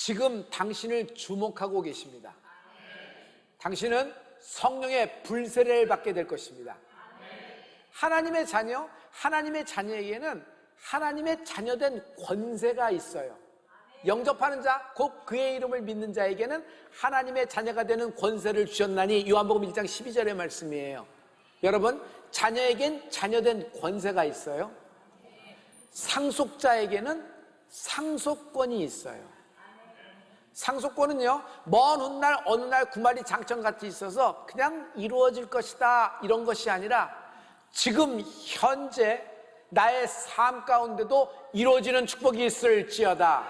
지금 당신을 주목하고 계십니다. 당신은 성령의 불세례를 받게 될 것입니다. 하나님의 자녀, 하나님의 자녀에게는 하나님의 자녀된 권세가 있어요. 영접하는 자, 곧 그의 이름을 믿는 자에게는 하나님의 자녀가 되는 권세를 주셨나니, 요한복음 1장 12절의 말씀이에요. 여러분, 자녀에겐 자녀된 권세가 있어요. 상속자에게는 상속권이 있어요. 상속권은요, 먼 훗날 어느 날 구말이 장천같이 있어서 그냥 이루어질 것이다, 이런 것이 아니라 지금 현재 나의 삶 가운데도 이루어지는 축복이 있을지어다.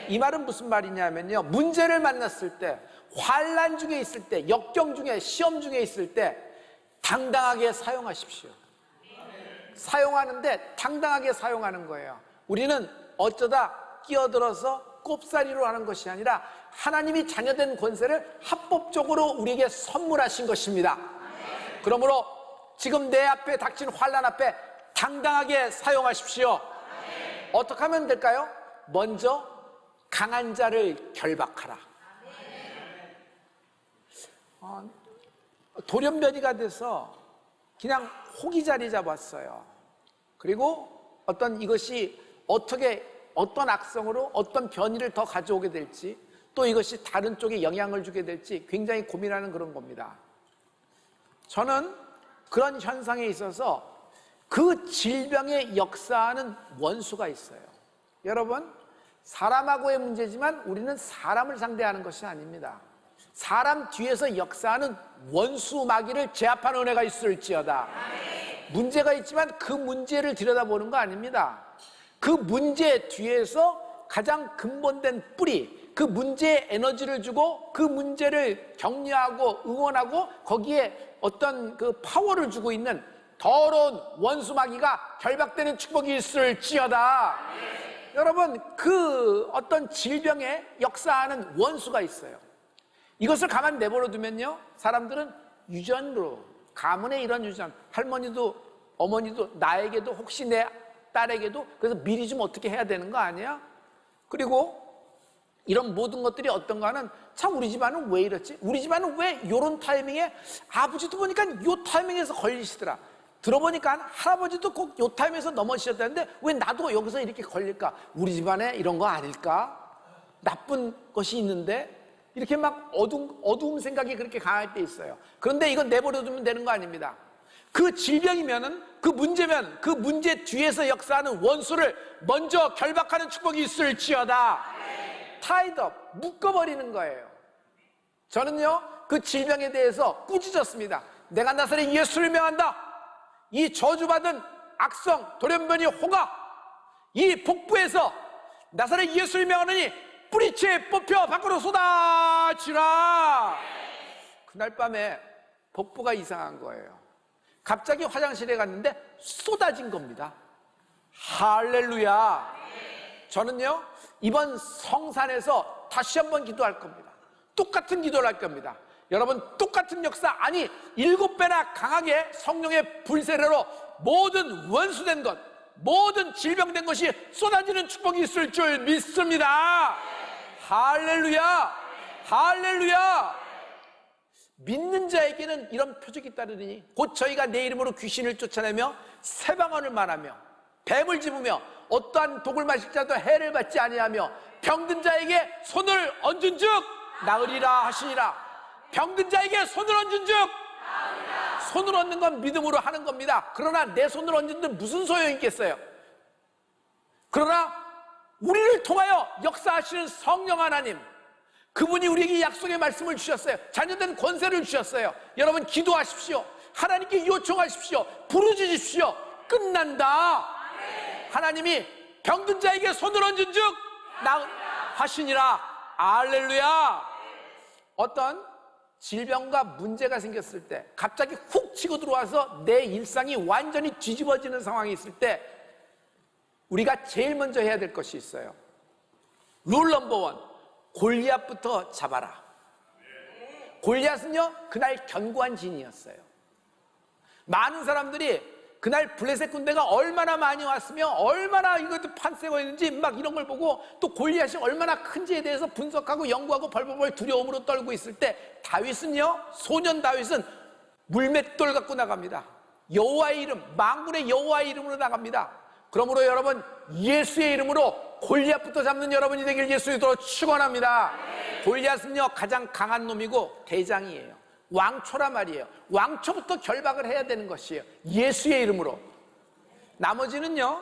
이 말은 무슨 말이냐면요, 문제를 만났을 때, 환난 중에 있을 때, 역경 중에, 시험 중에 있을 때 당당하게 사용하십시오. 사용하는데 당당하게 사용하는 거예요. 우리는 어쩌다 끼어들어서 꼽사리로 하는 것이 아니라 하나님이 자녀된 권세를 합법적으로 우리에게 선물하신 것입니다. 그러므로 지금 내 앞에 닥친 환난 앞에 당당하게 사용하십시오. 어떻게 하면 될까요? 먼저 강한 자를 결박하라. 돌연변이가 돼서 그냥 호기 자리 잡았어요. 그리고 이것이 어떤 악성으로 어떤 변이를 더 가져오게 될지, 또 이것이 다른 쪽에 영향을 주게 될지 굉장히 고민하는 그런 겁니다. 저는 그런 현상에 있어서 그 질병의 역사하는 원수가 있어요. 여러분, 사람하고의 문제지만 우리는 사람을 상대하는 것이 아닙니다. 사람 뒤에서 역사하는 원수 마귀를 제압하는 은혜가 있을지어다. 문제가 있지만 그 문제를 들여다보는 거 아닙니다. 그 문제 뒤에서 가장 근본된 뿌리, 그 문제에 에너지를 주고 그 문제를 격려하고 응원하고 거기에 어떤 그 파워를 주고 있는 더러운 원수 마귀가 결박되는 축복이 있을지어다. 여러분, 그 어떤 질병에 역사하는 원수가 있어요. 이것을 가만 내버려 두면요, 사람들은 유전으로, 가문의 이런 유전, 할머니도 어머니도 나에게도 혹시 내 딸에게도 그래서 미리 좀 어떻게 해야 되는 거 아니야? 그리고 이런 모든 것들이 어떤가 하는, 참 우리 집안은 왜 이렇지? 우리 집안은 왜 이런 타이밍에, 아버지도 보니까 이 타이밍에서 걸리시더라. 들어보니까 할아버지도 꼭 이 타이밍에서 넘어지셨다는데 왜 나도 여기서 이렇게 걸릴까? 우리 집안에 이런 거 아닐까? 나쁜 것이 있는데? 이렇게 막 어두움 생각이 그렇게 강할 때 있어요. 그런데 이건 내버려 두면 되는 거 아닙니다. 그 질병이면은, 그 문제면 그 문제 뒤에서 역사하는 원수를 먼저 결박하는 축복이 있을지어다. 타이드업, 묶어버리는 거예요. 저는요, 그 질병에 대해서 꾸짖었습니다. 내가 나사렛 예수를 명한다. 이 저주받은 악성 돌연변이 호가 이 복부에서 나사렛 예수를 명하느니 뿌리채 뽑혀 밖으로 쏟아지라. 그날 밤에 복부가 이상한 거예요. 갑자기 화장실에 갔는데 쏟아진 겁니다. 할렐루야. 저는요, 이번 성산에서 다시 한번 기도할 겁니다. 똑같은 기도를 할 겁니다. 여러분, 똑같은 역사, 아니 7배나 강하게 성령의 불세례로 모든 원수된 것, 모든 질병된 것이 쏟아지는 축복이 있을 줄 믿습니다. 할렐루야. 할렐루야. 믿는 자에게는 이런 표적이 따르니 곧 저희가 내 이름으로 귀신을 쫓아내며 새 방언을 말하며 뱀을 집으며 어떠한 독을 마실 자도 해를 받지 아니하며 병든 자에게 손을 얹은 즉 나으리라 하시니라. 병든 자에게 손을 얹은 즉 나으리라. 손을 얹는 건 믿음으로 하는 겁니다. 그러나 내 손을 얹은 데 무슨 소용이 있겠어요? 그러나 우리를 통하여 역사하시는 성령 하나님, 그분이 우리에게 약속의 말씀을 주셨어요. 자녀된 권세를 주셨어요. 여러분, 기도하십시오. 하나님께 요청하십시오. 부르짖으십시오. 끝난다. 하나님이 병든 자에게 손을 얹은 즉 하시니라. 할렐루야. 어떤 질병과 문제가 생겼을 때, 갑자기 훅 치고 들어와서 내 일상이 완전히 뒤집어지는 상황이 있을 때 우리가 제일 먼저 해야 될 것이 있어요. 룰 넘버 원, 골리앗부터 잡아라. 골리앗은요, 그날 견고한 진이었어요. 많은 사람들이 그날 블레셋 군대가 얼마나 많이 왔으며 얼마나 이것도 판세가 있는지 막 이런 걸 보고 또 골리앗이 얼마나 큰지에 대해서 분석하고 연구하고 벌벌벌 두려움으로 떨고 있을 때 다윗은요, 소년 다윗은 물맷돌 갖고 나갑니다. 여호와의 이름, 만군의 여호와의 이름으로 나갑니다. 그러므로 여러분, 예수의 이름으로 골리앗부터 잡는 여러분이 되길 예수 이름으로 축원합니다. 골리앗은요, 가장 강한 놈이고 대장이에요. 왕초란 말이에요. 왕초부터 결박을 해야 되는 것이에요. 예수의 이름으로. 나머지는요,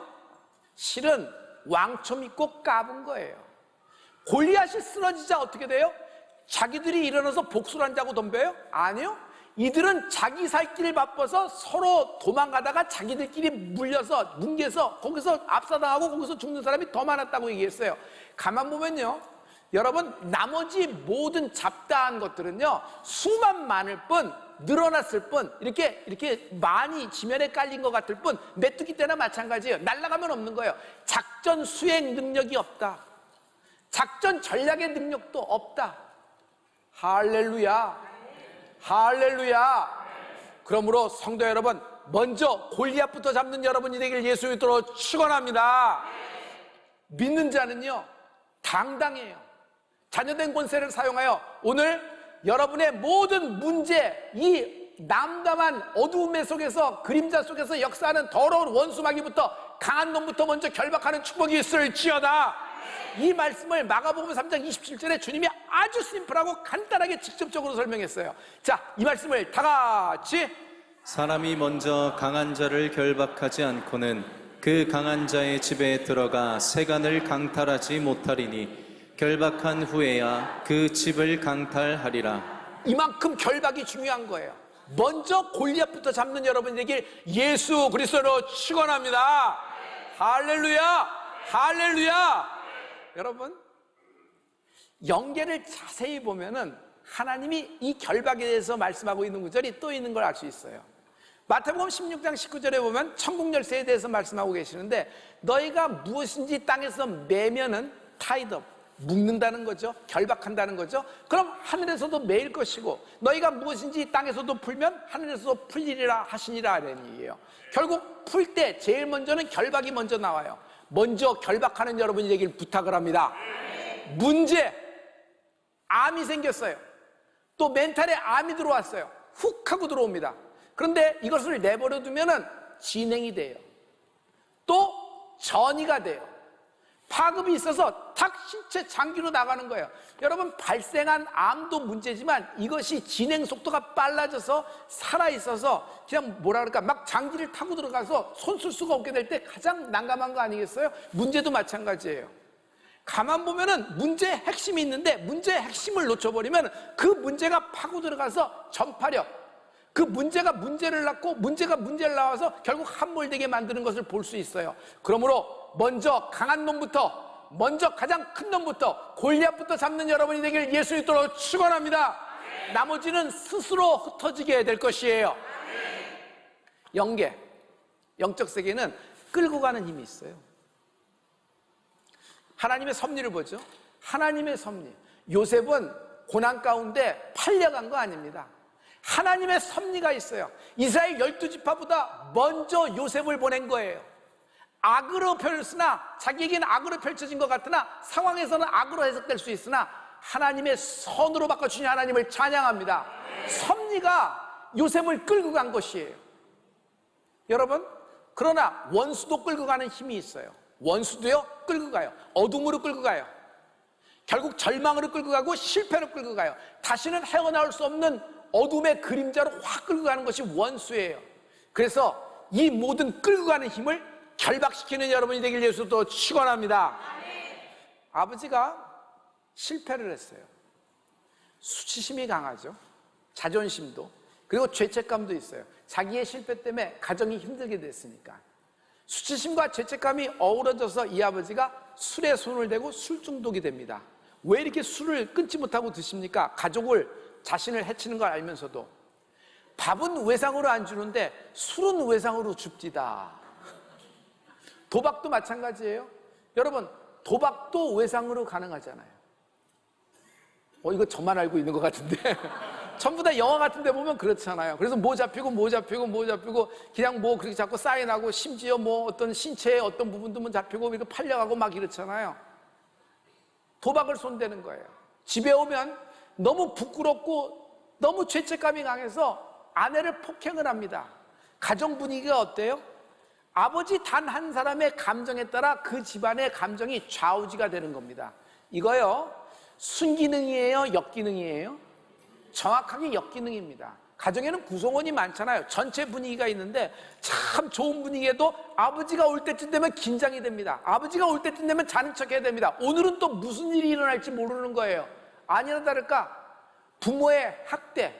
실은 왕초 믿고 까분 거예요. 골리앗이 쓰러지자 어떻게 돼요? 자기들이 일어나서 복수를 한다고 덤벼요? 아니요. 이들은 자기 살 길을 바빠서 서로 도망가다가 자기들끼리 물려서 뭉개서 거기서 압사당하고 거기서 죽는 사람이 더 많았다고 얘기했어요. 가만 보면요, 여러분, 나머지 모든 잡다한 것들은요, 수만 많을 뿐, 늘어났을 뿐, 이렇게 많이 지면에 깔린 것 같을 뿐, 메뚜기 때나 마찬가지예요. 날아가면 없는 거예요. 작전 수행 능력이 없다. 작전 전략의 능력도 없다. 할렐루야. 할렐루야. 그러므로 성도 여러분, 먼저 골리앗부터 잡는 여러분이 되길 예수 이름으로 축원합니다. 믿는 자는요, 당당해요. 자녀된 권세를 사용하여 오늘 여러분의 모든 문제, 이 남담한 어두움의 속에서, 그림자 속에서 역사하는 더러운 원수마귀부터, 강한 놈부터 먼저 결박하는 축복이 있을지어다. 이 말씀을 마가복음 3장 27절에 주님이 아주 심플하고 간단하게 직접적으로 설명했어요. 자, 이 말씀을 다 같이. 사람이 먼저 강한 자를 결박하지 않고는 그 강한 자의 집에 들어가 세간을 강탈하지 못하리니 결박한 후에야 그 집을 강탈하리라. 이만큼 결박이 중요한 거예요. 먼저 골리앗부터 잡는 여러분이 되길 예수 그리스도로 축원합니다. 할렐루야. 할렐루야. 여러분, 연계를 자세히 보면은 하나님이 이 결박에 대해서 말씀하고 있는 구절이 또 있는 걸 알 수 있어요. 마태복음 16장 19절에 보면 천국 열쇠에 대해서 말씀하고 계시는데, 너희가 무엇인지 땅에서 매면은 타이드, 묶는다는 거죠. 결박한다는 거죠. 그럼 하늘에서도 매일 것이고, 너희가 무엇인지 땅에서도 풀면 하늘에서도 풀리리라 하시니라 라는 얘기예요. 결국 풀 때 제일 먼저는 결박이 먼저 나와요. 먼저 결박하는 여러분이 되길 부탁을 합니다. 문제, 암이 생겼어요. 또 멘탈에 암이 들어왔어요. 훅 하고 들어옵니다. 그런데 이것을 내버려 두면은 진행이 돼요. 또 전이가 돼요. 파급이 있어서 탁 신체 장기로 나가는 거예요. 여러분, 발생한 암도 문제지만 이것이 진행 속도가 빨라져서 살아있어서 그냥 뭐라 그럴까, 막 장기를 타고 들어가서 손 쓸 수가 없게 될 때 가장 난감한 거 아니겠어요? 문제도 마찬가지예요. 가만 보면은 문제의 핵심이 있는데 문제의 핵심을 놓쳐버리면 그 문제가 파고 들어가서 전파력, 그 문제가 문제를 낳고 문제가 문제를 낳아서 결국 함몰되게 만드는 것을 볼 수 있어요. 그러므로 먼저 강한 놈부터, 먼저 가장 큰 놈부터, 골리앗부터 잡는 여러분이 되길 예수 이름으로 축원합니다. 나머지는 스스로 흩어지게 될 것이에요. 연계, 영적 세계는 끌고 가는 힘이 있어요. 하나님의 섭리를 보죠. 하나님의 섭리. 요셉은 고난 가운데 팔려간 거 아닙니다. 하나님의 섭리가 있어요. 이스라엘 12지파보다 먼저 요셉을 보낸 거예요. 악으로 펼으나, 자기에게는 악으로 펼쳐진 것 같으나 상황에서는 악으로 해석될 수 있으나 하나님의 선으로 바꿔주신 하나님을 찬양합니다. 섭리가 요셉을 끌고 간 것이에요. 여러분, 그러나 원수도 끌고 가는 힘이 있어요. 원수도요, 끌고 가요. 어둠으로 끌고 가요. 결국 절망으로 끌고 가고 실패로 끌고 가요. 다시는 헤어나올 수 없는 어둠의 그림자로 확 끌고 가는 것이 원수예요. 그래서 이 모든 끌고 가는 힘을 결박시키는 여러분이 되길 예수도 축원합니다. 아버지가 실패를 했어요. 수치심이 강하죠. 자존심도, 그리고 죄책감도 있어요. 자기의 실패 때문에 가정이 힘들게 됐으니까. 수치심과 죄책감이 어우러져서 이 아버지가 술에 손을 대고 술 중독이 됩니다. 왜 이렇게 술을 끊지 못하고 드십니까? 가족을, 자신을 해치는 걸 알면서도. 밥은 외상으로 안 주는데 술은 외상으로 줍디다. 도박도 마찬가지예요. 여러분, 도박도 외상으로 가능하잖아요. 이거 저만 알고 있는 것 같은데. 전부 다 영화 같은 데 보면 그렇잖아요. 그래서 뭐 잡히고 그냥 뭐 그렇게 자꾸 사인하고 심지어 뭐 어떤 신체의 어떤 부분도 잡히고 이렇게 팔려가고 막 이렇잖아요. 도박을 손대는 거예요. 집에 오면 너무 부끄럽고 너무 죄책감이 강해서 아내를 폭행을 합니다. 가정 분위기가 어때요? 아버지 단 한 사람의 감정에 따라 그 집안의 감정이 좌우지가 되는 겁니다. 이거요, 순기능이에요, 역기능이에요? 정확하게 역기능입니다. 가정에는 구성원이 많잖아요. 전체 분위기가 있는데 참 좋은 분위기에도 아버지가 올 때쯤 되면 긴장이 됩니다. 아버지가 올 때쯤 되면 자는 척해야 됩니다. 오늘은 또 무슨 일이 일어날지 모르는 거예요. 아니나 다를까 부모의 학대,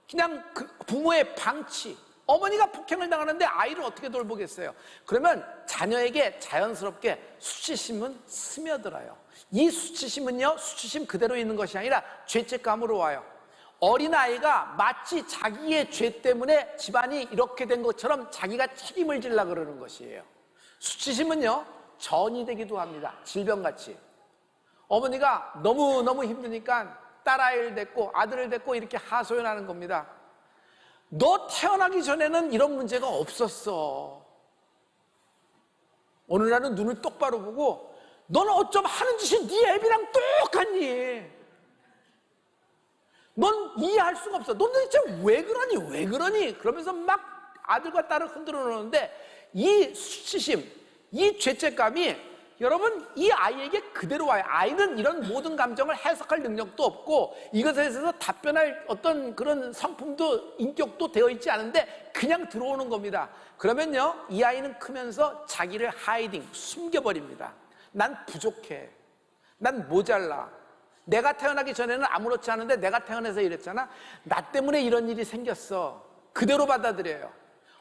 그냥 그 부모의 방치, 어머니가 폭행을 당하는데 아이를 어떻게 돌보겠어요? 그러면 자녀에게 자연스럽게 수치심은 스며들어요. 이 수치심은요, 수치심 그대로 있는 것이 아니라 죄책감으로 와요. 어린아이가 마치 자기의 죄 때문에 집안이 이렇게 된 것처럼 자기가 책임을 지려고 그러는 것이에요. 수치심은요, 전이 되기도 합니다. 질병같이. 어머니가 너무너무 힘드니까 딸아이를 데리고 아들을 데리고 이렇게 하소연하는 겁니다. 너 태어나기 전에는 이런 문제가 없었어. 어느 날은 눈을 똑바로 보고 너는 어쩜 하는 짓이 네 애비랑 똑같니? 넌 이해할 수가 없어. 넌 도대체 왜 그러니? 그러면서 막 아들과 딸을 흔들어 놓는데 이 수치심, 이 죄책감이 여러분 이 아이에게 그대로 와요. 아이는 이런 모든 감정을 해석할 능력도 없고 이것에 대해서 답변할 어떤 그런 성품도 인격도 되어 있지 않은데 그냥 들어오는 겁니다. 그러면요, 이 아이는 크면서 자기를 숨겨버립니다. 난 부족해, 난 모자라, 내가 태어나기 전에는 아무렇지 않은데 내가 태어나서 이랬잖아, 나 때문에 이런 일이 생겼어. 그대로 받아들여요.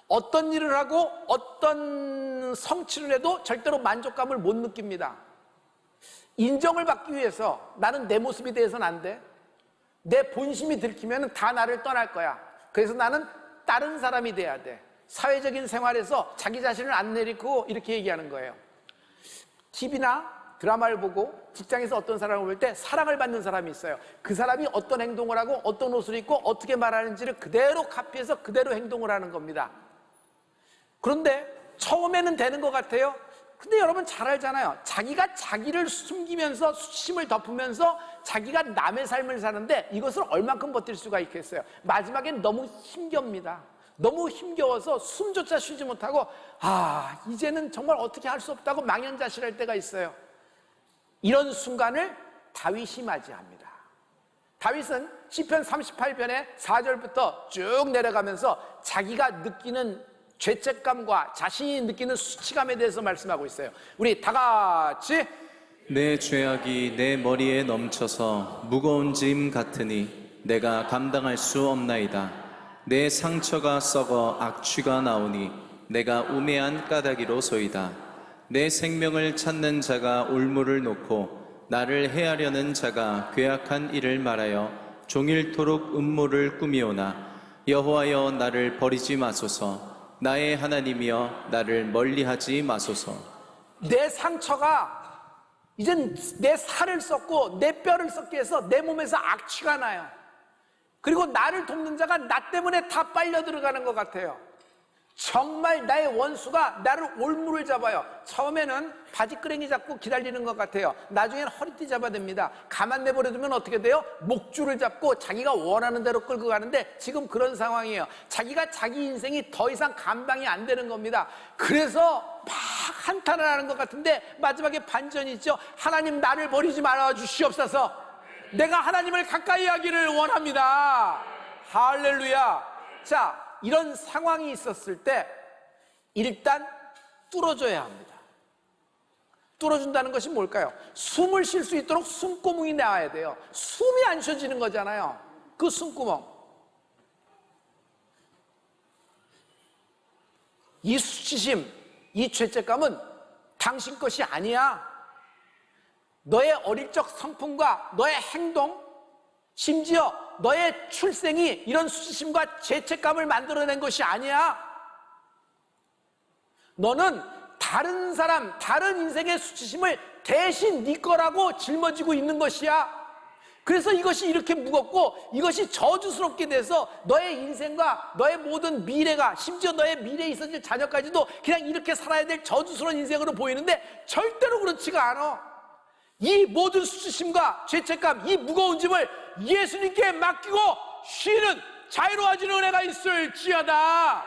어떤 일을 하고 어떤 성취를 해도 절대로 만족감을 못 느낍니다. 인정을 받기 위해서 나는 내 모습에 대해서는 안 돼, 내 본심이 들키면 다 나를 떠날 거야, 그래서 나는 다른 사람이 돼야 돼. 사회적인 생활에서 자기 자신을 안 내리고 이렇게 얘기하는 거예요. TV나 드라마를 보고 직장에서 어떤 사람을 볼 때 사랑을 받는 사람이 있어요. 그 사람이 어떤 행동을 하고 어떤 옷을 입고 어떻게 말하는지를 그대로 카피해서 그대로 행동을 하는 겁니다. 그런데 처음에는 되는 것 같아요. 근데 여러분 잘 알잖아요. 자기가 자기를 숨기면서 수치심을 덮으면서 자기가 남의 삶을 사는데 이것을 얼만큼 버틸 수가 있겠어요? 마지막엔 너무 힘겹니다. 너무 힘겨워서 숨조차 쉬지 못하고 이제는 정말 어떻게 할 수 없다고 망연자실할 때가 있어요. 이런 순간을 다윗이 맞이합니다. 다윗은 시편 38편의 4절부터 쭉 내려가면서 자기가 느끼는 죄책감과 자신이 느끼는 수치감에 대해서 말씀하고 있어요. 우리 다 같이 내 죄악이 내 머리에 넘쳐서 무거운 짐 같으니 내가 감당할 수 없나이다. 내 상처가 썩어 악취가 나오니 내가 우매한 까닭이로소이다. 내 생명을 찾는 자가 올무를 놓고 나를 해하려는 자가 괴악한 일을 말하여 종일토록 음모를 꾸미오나 여호와여 나를 버리지 마소서. 나의 하나님이여 나를 멀리하지 마소서. 내 상처가 이젠 내 살을 썩고 내 뼈를 썩게 해서 내 몸에서 악취가 나요. 그리고 나를 돕는 자가 나 때문에 다 빨려 들어가는 것 같아요. 정말 나의 원수가 나를 올무를 잡아요. 처음에는 바지끄레기 잡고 기다리는 것 같아요. 나중에는 허리띠 잡아야 됩니다. 가만 내버려두면 어떻게 돼요? 목줄을 잡고 자기가 원하는 대로 끌고 가는데 지금 그런 상황이에요. 자기가 자기 인생이 더 이상 감당이 안 되는 겁니다. 그래서 막 한탄을 하는 것 같은데 마지막에 반전이 있죠. 하나님 나를 버리지 말아 주시옵소서. 내가 하나님을 가까이 하기를 원합니다. 할렐루야. 자, 이런 상황이 있었을 때 일단 뚫어줘야 합니다. 뚫어준다는 것이 뭘까요? 숨을 쉴 수 있도록 숨구멍이 나와야 돼요. 숨이 안 쉬어지는 거잖아요. 그 숨구멍. 이 수치심, 이 죄책감은 당신 것이 아니야. 너의 어릴 적 성품과 너의 행동, 심지어 너의 출생이 이런 수치심과 죄책감을 만들어낸 것이 아니야. 너는 다른 사람, 다른 인생의 수치심을 대신 네 거라고 짊어지고 있는 것이야. 그래서 이것이 이렇게 무겁고 이것이 저주스럽게 돼서 너의 인생과 너의 모든 미래가, 심지어 너의 미래에 있어질 자녀까지도 그냥 이렇게 살아야 될 저주스러운 인생으로 보이는데 절대로 그렇지가 않아. 이 모든 수치심과 죄책감, 이 무거운 짐을 예수님께 맡기고 쉬는 자유로워지는 은혜가 있을지어다.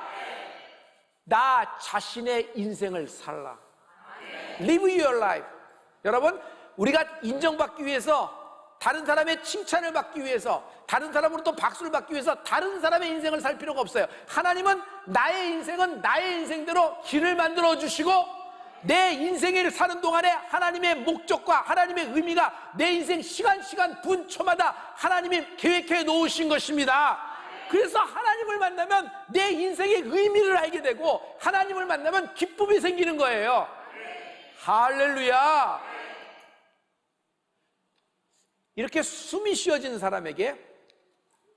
나 자신의 인생을 살라. Live your life. 여러분, 우리가 인정받기 위해서, 다른 사람의 칭찬을 받기 위해서, 다른 사람으로부터 박수를 받기 위해서 다른 사람의 인생을 살 필요가 없어요. 하나님은 나의 인생은 나의 인생대로 길을 만들어 주시고, 내 인생을 사는 동안에 하나님의 목적과 하나님의 의미가 내 인생 시간 분초마다 하나님이 계획해 놓으신 것입니다. 그래서 하나님을 만나면 내 인생의 의미를 알게 되고, 하나님을 만나면 기쁨이 생기는 거예요. 할렐루야. 이렇게 숨이 쉬어진 사람에게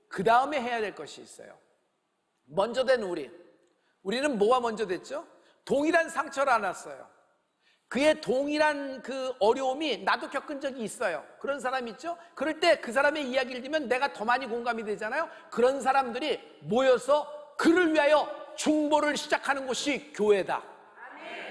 그 다음에 해야 될 것이 있어요. 먼저 된 우리는 뭐가 먼저 됐죠? 동일한 상처를 안았어요. 그의 동일한 그 어려움이 나도 겪은 적이 있어요. 그런 사람 있죠? 그럴 때 그 사람의 이야기를 들으면 내가 더 많이 공감이 되잖아요. 그런 사람들이 모여서 그를 위하여 중보를 시작하는 곳이 교회다.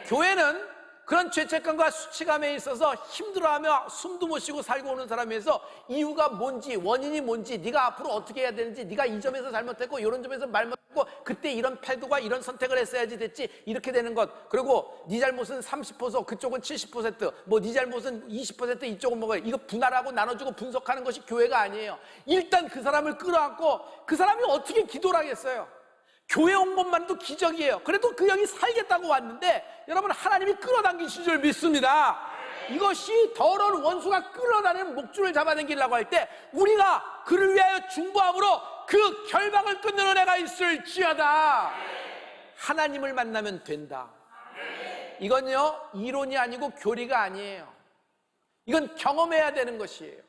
교회는 그런 죄책감과 수치감에 있어서 힘들어하며 숨도 못 쉬고 살고 오는 사람에서 이유가 뭔지, 원인이 뭔지, 네가 앞으로 어떻게 해야 되는지, 네가 이 점에서 잘못했고 이런 점에서 잘못했고 그때 이런 태도가 이런 선택을 했어야지 됐지, 이렇게 되는 것. 그리고 네 잘못은 30%, 그쪽은 70%, 뭐 네 잘못은 20%, 이쪽은 뭐가, 이거 분할하고 나눠주고 분석하는 것이 교회가 아니에요. 일단 그 사람을 끌어안고 그 사람이 어떻게 기도를 하겠어요? 교회 온 것만도 기적이에요. 그래도 그 형이 살겠다고 왔는데 여러분, 하나님이 끌어당기신 줄 믿습니다. 이것이 더러운 원수가 끌어다니는 목줄을 잡아당기려고 할 때 우리가 그를 위하여 중보함으로 그 결박을 끊는 은혜가 있을지어다. 하나님을 만나면 된다. 이건요, 이론이 아니고 교리가 아니에요. 이건 경험해야 되는 것이에요.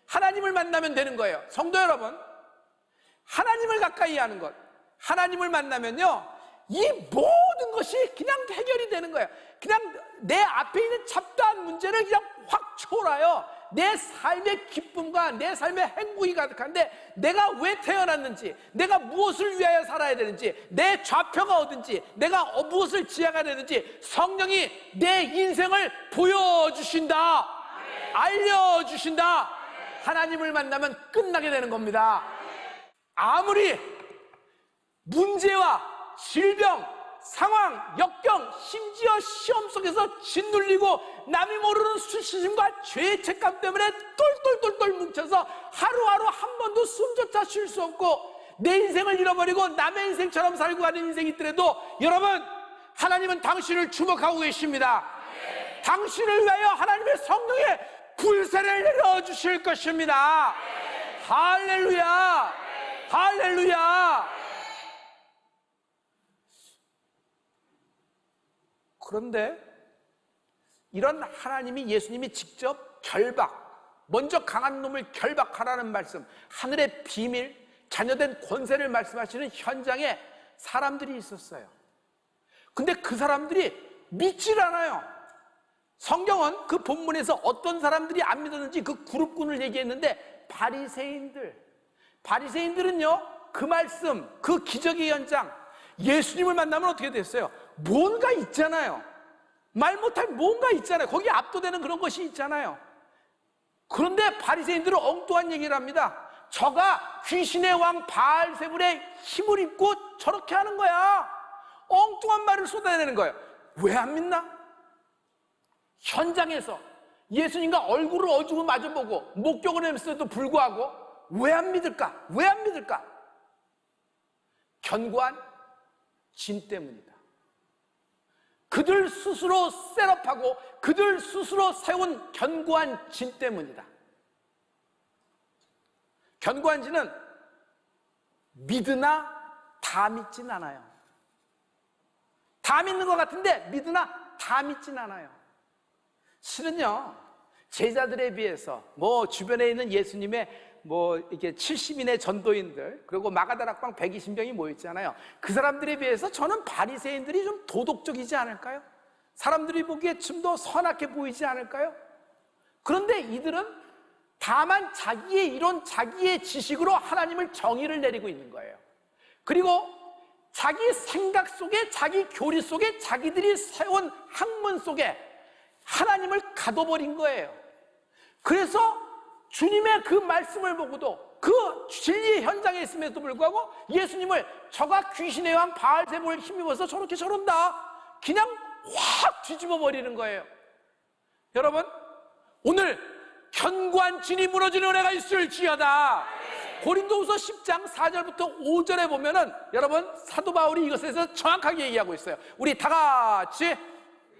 하나님을 만나면 되는 거예요. 성도 여러분, 하나님을 가까이 하는 것, 하나님을 만나면요, 이 모든 것이 그냥 해결이 되는 거예요. 그냥 내 앞에 있는 잡다한 문제를 그냥 확 초월하여 내 삶의 기쁨과 내 삶의 행복이 가득한데, 내가 왜 태어났는지, 내가 무엇을 위하여 살아야 되는지, 내 좌표가 어딘지, 내가 무엇을 지향해야 되는지 성령이 내 인생을 보여주신다, 알려주신다. 하나님을 만나면 끝나게 되는 겁니다. 아무리 문제와 질병, 상황, 역경, 심지어 시험 속에서 짓눌리고 남이 모르는 수치심과 죄책감 때문에 똘똘똘똘 뭉쳐서 하루하루 한 번도 숨조차 쉴 수 없고 내 인생을 잃어버리고 남의 인생처럼 살고 가는 인생이 있더라도, 여러분, 하나님은 당신을 주목하고 계십니다. 당신을 위하여 하나님의 성령의 불새를 내려주실 것입니다. 할렐루야, 할렐루야. 그런데 이런 하나님이, 예수님이 직접 먼저 강한 놈을 결박하라는 말씀, 하늘의 비밀, 자녀된 권세를 말씀하시는 현장에 사람들이 있었어요. 근데 그 사람들이 믿질 않아요. 성경은 그 본문에서 어떤 사람들이 안 믿었는지 그 그룹군을 얘기했는데, 바리새인들은요, 그 말씀, 그 기적의 현장, 예수님을 만나면 어떻게 됐어요? 뭔가 있잖아요. 말 못할 뭔가 있잖아요. 거기에 압도되는 그런 것이 있잖아요. 그런데 바리새인들은 엉뚱한 얘기를 합니다. 저가 귀신의 왕 바알세불의 힘을 입고 저렇게 하는 거야. 엉뚱한 말을 쏟아내는 거예요. 왜 안 믿나? 현장에서 예수님과 얼굴을 어주고 마주보고 목격을 했음에도 불구하고 왜 안 믿을까? 왜 안 믿을까? 견고한 진 때문이다. 그들 스스로 셋업하고 그들 스스로 세운 견고한 진 때문이다. 견고한 진은 믿으나 다 믿진 않아요. 다 믿는 것 같은데 믿으나 다 믿진 않아요. 실은요, 제자들에 비해서 주변에 있는 예수님의 이렇게 70인의 전도인들, 그리고 마가다락방 120명이 모였잖아요. 그 사람들에 비해서 저는 바리새인들이 좀 도덕적이지 않을까요? 사람들이 보기에 좀 더 선하게 보이지 않을까요? 그런데 이들은 다만 자기의 이론, 자기의 지식으로 하나님을 정의를 내리고 있는 거예요. 그리고 자기 생각 속에, 자기 교리 속에, 자기들이 세운 학문 속에 하나님을 가둬버린 거예요. 그래서 주님의 그 말씀을 보고도 그 진리의 현장에 있음에도 불구하고 예수님을 저가 귀신의 왕 바알세불을 힘입어서 저렇게 저런다, 그냥 확 뒤집어 버리는 거예요. 여러분, 오늘 견고한 진이 무너지는 은혜가 있을지어다. 고린도후서 10장 4절부터 5절에 보면은 여러분, 사도 바울이 이것에 대해서 정확하게 얘기하고 있어요. 우리 다 같이,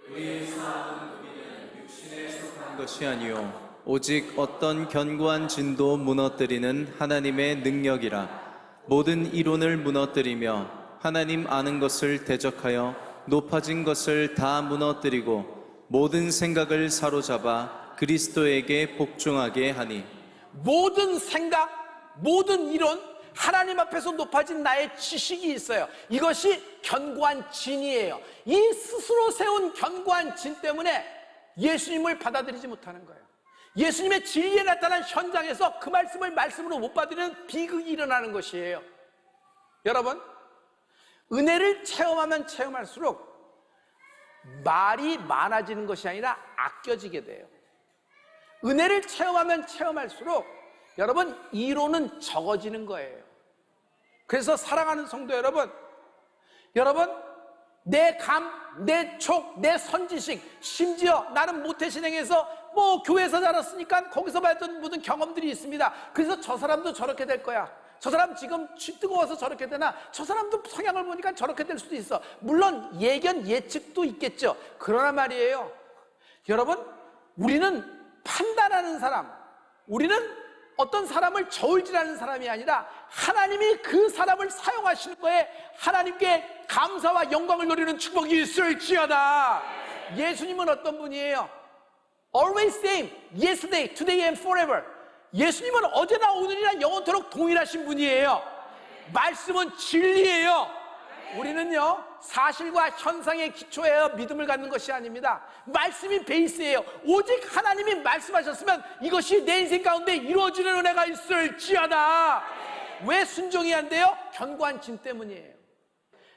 우리의 싸움은 육신에 속한 것이 아니요 오직 어떤 견고한 진도 무너뜨리는 하나님의 능력이라. 모든 이론을 무너뜨리며 하나님 아는 것을 대적하여 높아진 것을 다 무너뜨리고 모든 생각을 사로잡아 그리스도에게 복종하게 하니. 모든 생각, 모든 이론, 하나님 앞에서 높아진 나의 지식이 있어요. 이것이 견고한 진이에요. 이 스스로 세운 견고한 진 때문에 예수님을 받아들이지 못하는 거예요. 예수님의 진리에 나타난 현장에서 그 말씀을 말씀으로 못 받아들이는 비극이 일어나는 것이에요. 여러분, 은혜를 체험하면 체험할수록 말이 많아지는 것이 아니라 아껴지게 돼요. 은혜를 체험하면 체험할수록 여러분, 이론은 적어지는 거예요. 그래서 사랑하는 성도 여러분, 내 감, 내 촉, 내 선지식, 심지어 나는 모태신앙에서 교회에서 자랐으니까 거기서 받았던 모든 경험들이 있습니다. 그래서 저 사람도 저렇게 될 거야, 저 사람 지금 뜨거워서 저렇게 되나, 저 사람도 성향을 보니까 저렇게 될 수도 있어. 물론 예견, 예측도 있겠죠. 그러나 말이에요, 여러분, 우리는 판단하는 사람, 우리는 어떤 사람을 저울질하는 사람이 아니라 하나님이 그 사람을 사용하시는 거에 하나님께 감사와 영광을 돌리는 축복이 있을지어다. 예수님은 어떤 분이에요? Always same, yesterday, today and forever. 예수님은 어제나 오늘이나 영원토록 동일하신 분이에요. 말씀은 진리예요. 우리는요, 사실과 현상에 기초하여 믿음을 갖는 것이 아닙니다. 말씀이 베이스예요. 오직 하나님이 말씀하셨으면 이것이 내 인생 가운데 이루어지는 은혜가 있을지어다. 왜 순종이 안 돼요? 견고한 진 때문이에요.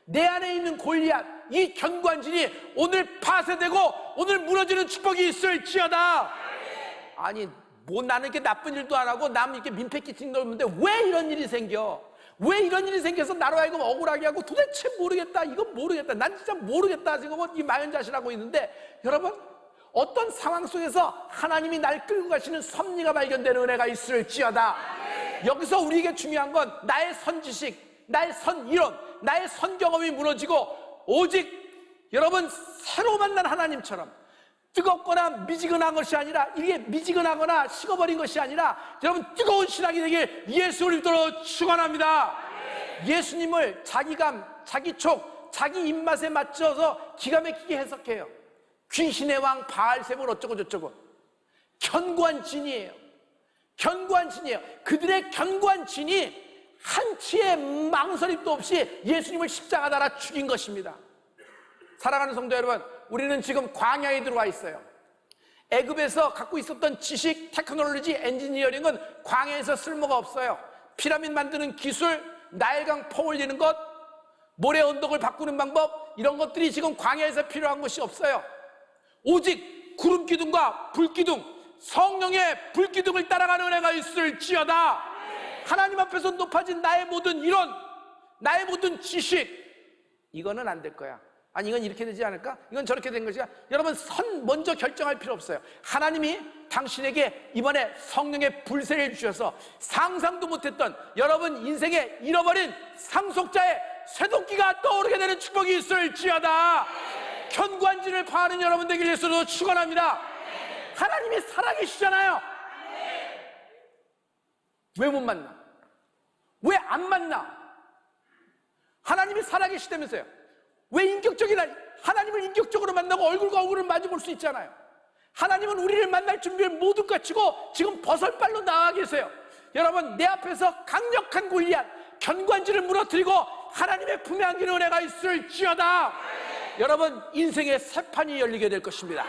내 안에 있는 골리앗, 이 견고한 진이 오늘 파쇄되고 오늘 무너지는 축복이 있을지어다. 아니, 나는 이렇게 나쁜 일도 안 하고 남 이렇게 민폐 끼치는 거 없는데 왜 이런 일이 생겨? 왜 이런 일이 생겨서 나로 하여금 억울하게 하고 도대체 모르겠다, 이건 모르겠다, 난 진짜 모르겠다, 지금 이 마연자실하고 있는데, 여러분, 어떤 상황 속에서 하나님이 날 끌고 가시는 섭리가 발견되는 은혜가 있을지어다. 여기서 우리에게 중요한 건 나의 선지식, 나의 선이론, 나의 선경험이 무너지고 오직 여러분, 새로 만난 하나님처럼 뜨겁거나 미지근한 것이 아니라, 이게 미지근하거나 식어버린 것이 아니라 여러분, 뜨거운 신앙이 되길 예수 이름으로 축원합니다. 예수님을 자기 감, 자기 촉, 자기 입맛에 맞춰서 기가 막히게 해석해요. 귀신의 왕 바알세불 어쩌고 저쩌고. 견고한 진이에요. 견고한 진이에요. 그들의 견고한 진이 한치의 망설임도 없이 예수님을 십자가 달아 죽인 것입니다. 사랑하는 성도 여러분, 우리는 지금 광야에 들어와 있어요. 애굽에서 갖고 있었던 지식, 테크놀로지, 엔지니어링은 광야에서 쓸모가 없어요. 피라밋 만드는 기술, 나일강 포 올리는 것, 모래 언덕을 바꾸는 방법, 이런 것들이 지금 광야에서 필요한 것이 없어요. 오직 구름 기둥과 불 기둥, 성령의 불 기둥을 따라가는 은혜가 있을지어다. 하나님 앞에서 높아진 나의 모든 이론, 나의 모든 지식, 이거는 안 될 거야. 아니, 이건 이렇게 되지 않을까? 이건 저렇게 된 것이야. 여러분, 먼저 결정할 필요 없어요. 하나님이 당신에게 이번에 성령의 불세를 주셔서 상상도 못했던 여러분 인생에 잃어버린 상속자의 쇠도끼가 떠오르게 되는 축복이 있을지어다. 견고한 진을 파하는 여러분 되길 예수로 축원합니다. 하나님이 살아계시잖아요. 왜 못 만나? 왜 안 만나? 하나님이 살아계시다면서요. 왜 하나님을 인격적으로 만나고 얼굴과 얼굴을 마주볼 수 있잖아요. 하나님은 우리를 만날 준비를 모두 갖추고 지금 버설발로 나와 계세요. 여러분, 내 앞에서 강력한 골리앗, 견고한 진을 무너뜨리고 하나님의 품에 안기는 은혜가 있을지어다. 여러분, 인생의 새 판이 열리게 될 것입니다.